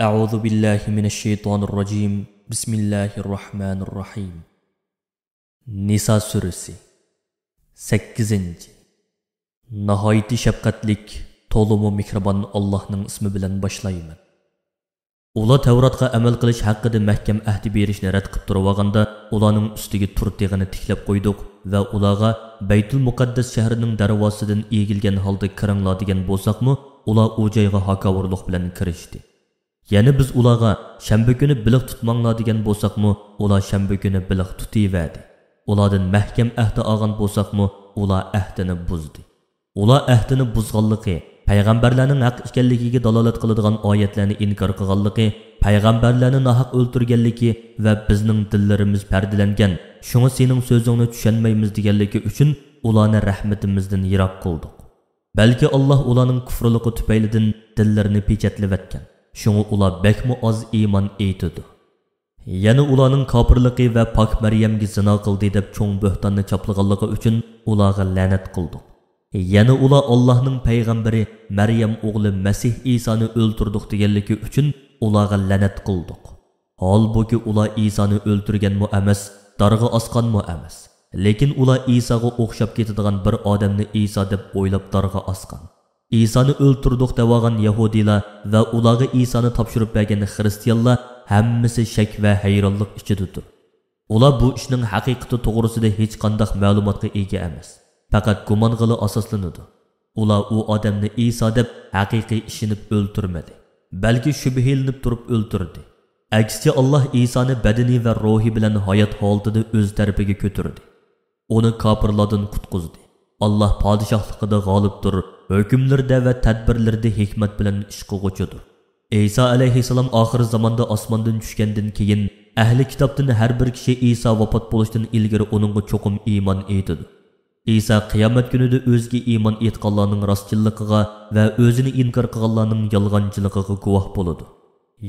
أعوذ بالله من الشيطان الرجيم بسم الله الرحمن الرحيم Nisa suresi 8. Nahayeti şefkatlik, tolumu mikrobon Allah'ның ismi bilan başlayman. Ular Tevratga amal qilish haqida mahkam ahdi berishni rad qilib turib ularning ustiga turtig'ini tiklab qo'ydik va ularga Baytul Muqaddas shahrining darvozasidan egilgan holda kiringlar degan bo'lsaqmi, ular u joyga hakavorlik bilan kirishdi. Yani biz ularga shanba kuni biliq tutmanglar degan bo'lsaqmi, ular shanba kuni biliq tutiverdi. Ulardan mahkam ahdi olgan bo'lsaqmi, ular ahdini buzdi. Ular ahdini buzganligi, payg'ambarlarning haq ekanligiga dalolat qiladigan oyatlarni inkor qilganligi, payg'ambarlarni nohaq o'ltirganligi va bizning dillarimiz pardalangan, shunga sening so'zingni tushunmaymiz deganligi uchun ularni rahmatimizdan yiroq qildik. Balki Alloh ularning kufrligi tufaylidan dillarini pechatlayotgan. Şunu ular bekmi az iman eytidi. Yani ularning kafirligi va pok Maryamga zina qildi deb cho'ng bo'htanni chaplaganligi uchun ularga la'nat qildik. Yani ular Allohning payg'ambari Maryam o'g'li Masih Isoni o'ltirdik deganligi uchun ularga la'nat qildik. Holbuki ular Isoni o'ltirganmi emas, darg'a osqanmi emas. Lekin ular Isoga o'xshab ketadigan bir odamni Iso deb o'ylab darg'a osqan. İsa'nı öldürdük devagan Yahudiler ve ularga İsa'nı topshirib bergan Hristiyanlar hammasi shak va hayronlik ichidadir. Ular bu ishning haqiqati to'g'risida hech qanday ma'lumotga ega emas. Faqat gumon qila asoslanadi. Ular u odamni İsa deb haqiqiy ishinib o'ltirmadi, balki shubhilanib turib o'ltirdi. Aksicha Allah İsa'ni badani va ruhi bilan hayot holatida o'z tarafiga ko'tardi. Uni kofirlardan qutqizdi. Allah padişahlıqıda g'olibdir, hükümlerde ve tedbirlerde hikmet bilen iş qilguchidir. İsa aleyhisselam ahir zamanda osmondan tushgandan keyin ahli kitobdan har bir kishi İsa vafot bo'lishdan ilgari uningga cho'qim iymon etdi. İsa qiyomat kunida o'ziga iymon etganlarning rostchilligiga va o'zini inkor qilganlarning yolg'onchiligiga guvoh bo'ladi.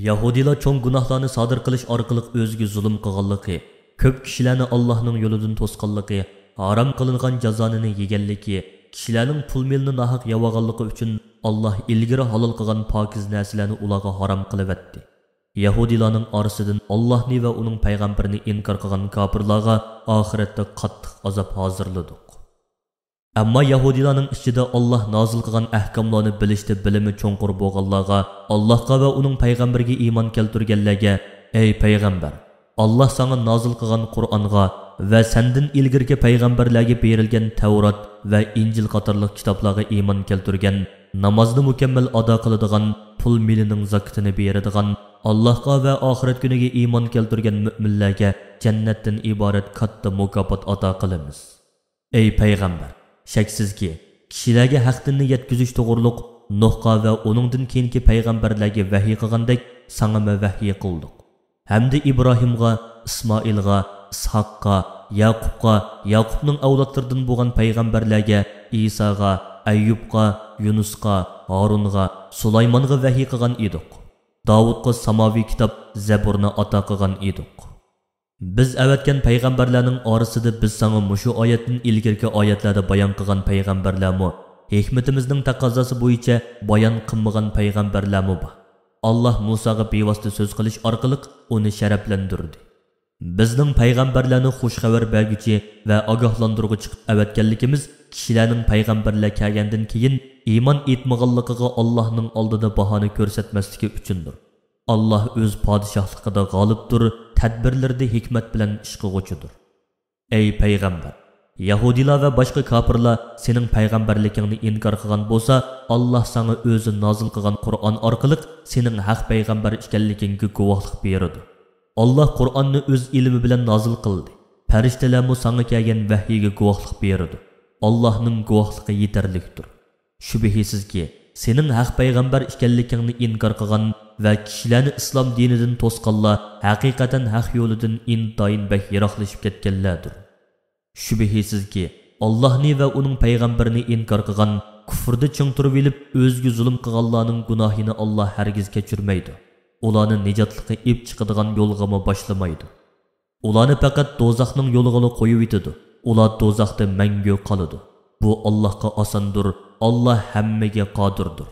Yahudilar cho'ng gunohlarni sodir qilish orqali o'ziga zulm qilganligi, ko'p kishilarni Allohning yo'lidan to'sqanligi, haram qilingan jazonini yeganligi, kishilarning pul milni nohaq yavaganligi uchun Allah ilgari halol qilgan pokiz narsalarni ularga haram qilibdi. Yahudilarning orasidan Allohni va uning payg'ambarini inkor qilgan kofirlarga oxiratda qattiq azob hozirladik. Ammo Yahudilarning ichida Allah nozil qilgan ahkomlarni bilishda bilimi cho'nqur bo'lganlarga, Allohga va uning payg'ambariga iymon keltirganlarga: "Ey payg'ambar, Allah sana nozil qilgan Qur'onga ve senden ilgirki peygamberlerge berilgen Tevrat ve İncil qatorliq kitaplarga iman keltirgen, namozni mukammel ado qiladigan, pul milining zakatini beradigan, Allohga ve ahiret kuniga iman keltirgen müminlarga jannatdan iborat katta mukofot ato qilamiz." Ey payg'ambar, shaksizki kishilarga haqdinni yetkazish to'g'riliq Nuhga ve uningdan keyingi payg'ambarlarga vahiy qilgandek sana vahiy qildik. Hamda İbrahimga, İsmoilga, İshaqqa, Yaqubqa, Yaqubning avlodlaridan bo'lgan payg'ambarlarga, Isaga, Ayyubqa, Yunusqa, Harunga, Sulaymonga vahiy qilgan edik. Davudga samoviy kitob Zaburni ato qilgan edik. Biz avatgan payg'ambarlarning orasida biz sana mushu oyatning ilgirki oyatlarda bayon qilgan payg'ambarlarmi, hikmatimizning taqozosi bo'yicha bayon qilmagan payg'ambarlarmi bor. Allah Musaga bevosita so'z qilish orqali uni sharaflantirdi. Bizning payg'ambarlarni xush xabar berguchi va ogohlantiruvchi chiqib avatganligimiz kishilarning payg'ambarlar kelgandan keyin iymon etmaganligiga Allohning oldida bahona ko'rsatmasligi uchundir. Allah o'z podshohligida g'olibdir, tadbirlarda hikmat bilan ish qilguchidir. Ey payg'ambar, Yahudilar va boshqa kofirlar sening payg'ambarligingni inkor qilgan bo'lsa, Allah sana o'zi nozil qilgan Qur'on orqali sening haq payg'ambar ekanligingga guvohlik beradi. Allah Qur'onni o'z ilmi bilan nozil qildi. Farishtalarmu sana kelgan vahiyga guvohlik beradi. Allohning guvohligi yetarlidir. Shubhisizki, sening haq payg'ambar ekanligingni inkor qilgan va kishilarni islom dinidan to'sqanlar haqiqatan haq yo'lidan intayin bak yiroqlashib ketganlardir. Shubhisizki, Allohni va uning payg'ambarini inkor qilgan, kufrda chingtirib olib o'ziga zulm qilganlarning gunohini Allah hargiz kechirmaydi. Ularni nijotlikqa ib chiqadigan yo'lga boshlamaydi. Ularni faqat do'zaxning yo'liga qo'yib yetadi. Ular do'zaxda mangu qoladi. Bu Allohga osondir. Allah hammaga qodirdir.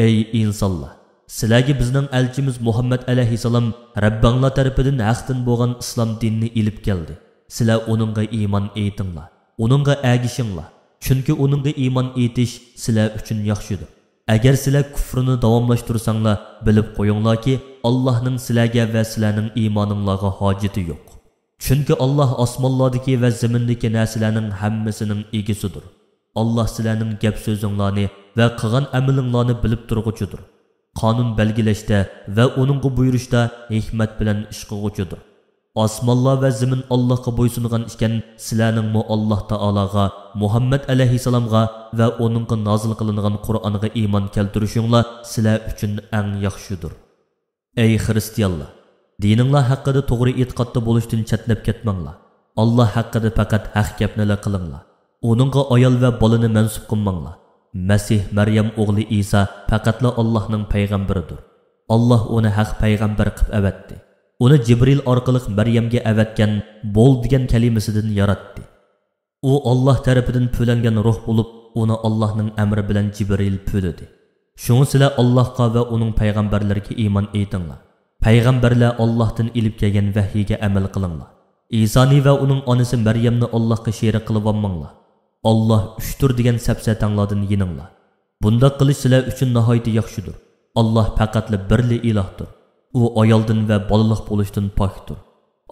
Ey insonlar, Sizlarga bizning elchimiz Muhammad alayhissalom Rabbanglar tarafidan haqdan bo'lgan islom dinini ilib keldi. Sizlar uningga iymon etinglar, uningga agishinglar. Chunki uningga iymon etish sizlar uchun yaxshidir. Agar sizlar kufrni davomlashtirsanglar, bilib qo'yinglarki, Allohning sizlarga va sizlarning iymoninglarga hojati yo'q. Chunki Alloh osmonlardagi va zamindagi narsalarning hammasining egasidir. Alloh sizlarning gap so'zinglarni va qilgan amalinglarni bilib turg'uchidir. Qonun belgilashda va uningga buyurishda hikmat bilan ish qilg'uchidir. Osmonlar va zamin Allohga bo'ysungan ekan, sizlarning Alloh taologa, Muhammad alayhissalomga va uningga nozil qilingan Qur'onga iymon keltirishinglar sizlar uchun eng yaxshidir. Ey xristianlar, dininglar haqida to'g'ri e'tiqodda bo'lishdan chetnab ketmanglar. Alloh haqida faqat haq gapni qilinglar. Uningga ayol va bolani mansub qilmanglar. Masih Maryam o'g'li Isa faqatla Allohning payg'ambaridir. Alloh uni haq payg'ambar qilib avatdi. Uni Jibril orqali Maryamga avatgan bo'l degan kalimasidan yaratdi. U Alloh tarafidan pülangan ruh bo'lib, uni Allohning amri bilan Jibril püladi. Shuni sizlar Allohga va uning payg'ambarlariga iymon etinglar. Payg'ambarlar Allohdan ilib kelgan vahiyga amal qilinglar. Isoni va uning onasi Maryamni Allohga sherik qilib olmanglar. Alloh uchtur degan sapsatanglardan yininglar. Bunda qilish sizlar uchun nihoyat yaxshidir. Alloh faqatli birli ilohdir. U ayoldan va bolaliq bo'lishdan pokdir.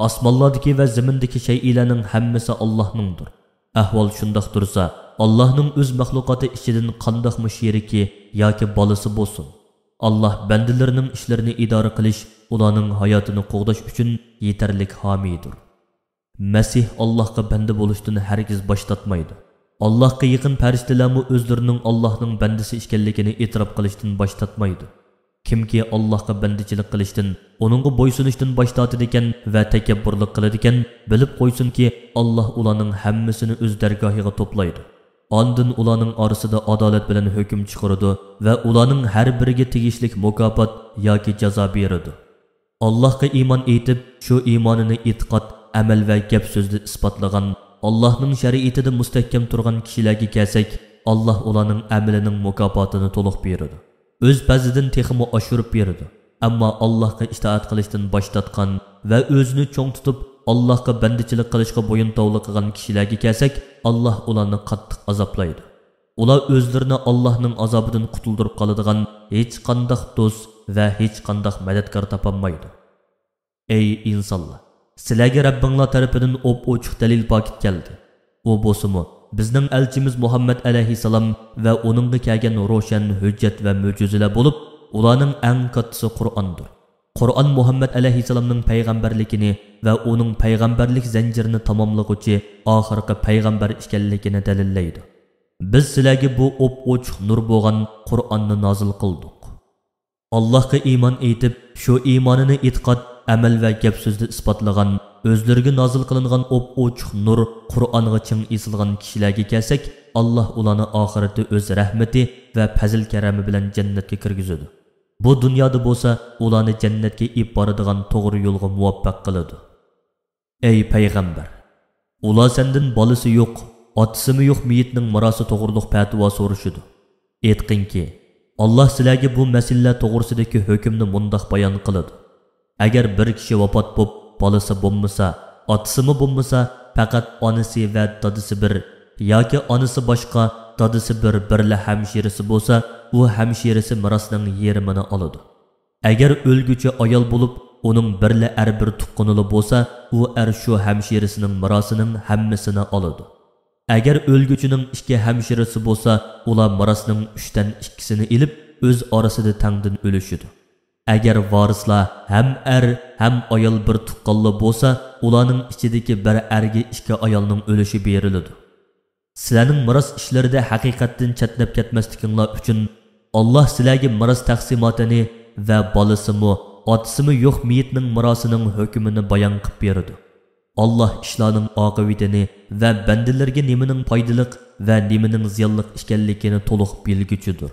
Osmonlardagi va zamindagi shaylarning hammasi Allohningdir. Ahvol shundoq tursa, Allohning o'z maxluqoti ichidan qandoqmi sheriki yoki bolasi bo'lsin. Alloh bandalarining ishlarini idora qilish, ularning hayotini qo'g'dash uchun yetarlik homiydir. Masih Allohga banda bo'lishdan hargiz bosh tortmaydi. Allohga yaqin farishtalarmi o'zlarining Allohning bandasi ekanligini e'tirof qilishdan bosh tortmaydi. Kimki Allohga bandichilik qilishdan, uningga bo'ysunishdan bosh tortadi ekan va takabburlik qiladi ekan, bilib qo'ysinki, Alloh ularning hammasini o'z dargohiga to'playdi. Ondan ularning orasida adolat bilan hukm chiqaradi va ularning har biriga tegishlik mukofot yoki jazo beradi. Allohga iymon etib, shu iymonini e'tiqod, amal va gap so'zda isbotlagan, Allohning shariatida mustahkam turgan kishilarga kelsak, Alloh ularning amalining mukofotini to'liq beradi. O'z fazidan texmi oshirib beradi. Ammo Allohga itoat qilishdan bosh tortgan va o'zini cho'ng tutib Allohga bandichilik qilishga bo'yin tovliq qilgan kishilarga kelsak, Alloh ularni qattiq azoblaydi. Ular o'zlarini Allohning azobidan qutuldirib qoladigan hech qanday do'st va hech qanday madadkor topolmaydi. Ey insonlar, sizlarga Rabbinglar tarafidan ochiq dalil pokit keldi. U bo'lsa-mu bizning elchimiz Muhammad alayhissalom va uningga kelgan ro'shan hujjat va mo'jizalar bo'lib, ularning eng kattasi Qur'ondir. Qur'on Muhammad alayhissalomning payg'ambarligini va uning payg'ambarlik zanjirini tamomlovchi oxirgi payg'ambar ekanligini dalillaydi. Biz sizlarga bu ochiq nur bo'lgan Qur'onni nozil qildik. Allohga iymon etib, shu iymonini e'tiqod, amal va gap so'zda isbotlagan, o'zlariga nozil qilingan ochiq nur Qur'onga ching esilgan kishilarga kelsak, Alloh ularni oxiratda o'z rahmati va fazl karami bilan jannatga kirgizadi. Bu dunyoda bo'lsa, ularni jannatga ib boradigan to'g'ri yo'lga muvaffaq qiladi. Ey payg'ambar, ular sendan bolasi yo'q, otasimi yo'q miyitning mirosi to'g'riliq fatvo so'rashidi. Aytqinki, Alloh sizlarga bu masalalar to'g'risidagi hukmni mundoq bayon qiladi. Agar bir kishi vafot bo'lib, bolasi bo'lmasa, otasimi bo'lmasa, faqat onasi va dadasi bir yoki onasi boshqa, dadasi birla hamshirasi bo'lsa, u hamshirasi mirosning yarmini oladi. Agar o'lguchi ayol bo'lib, uning birla bir tuqqunili bo'lsa, u shu hamshirasining mirosining hammasini oladi. Agar o'lguchining ikki hamshirasi bo'lsa, ular mirosning 3dan 2sini ilib, o'z orasida tangdan o'lishidi. Agar varislar ham ham ayol bir tuqqanli bo'lsa, ularning ichidagi bir erga ikki ayolning o'lishi beriladi. Sizlarning miros ishlarida haqiqatdan chatnab ketmasliginglar uchun Alloh sizlarga miros taqsimotini va bolasimi, otasimi yo'q miyitning mirosining hukmini bayon qilib berdi. Alloh ishlarning oqibatini va bandalarga nimaning foydali va nimaning ziyonli ekanligini to'liq bilguchidir.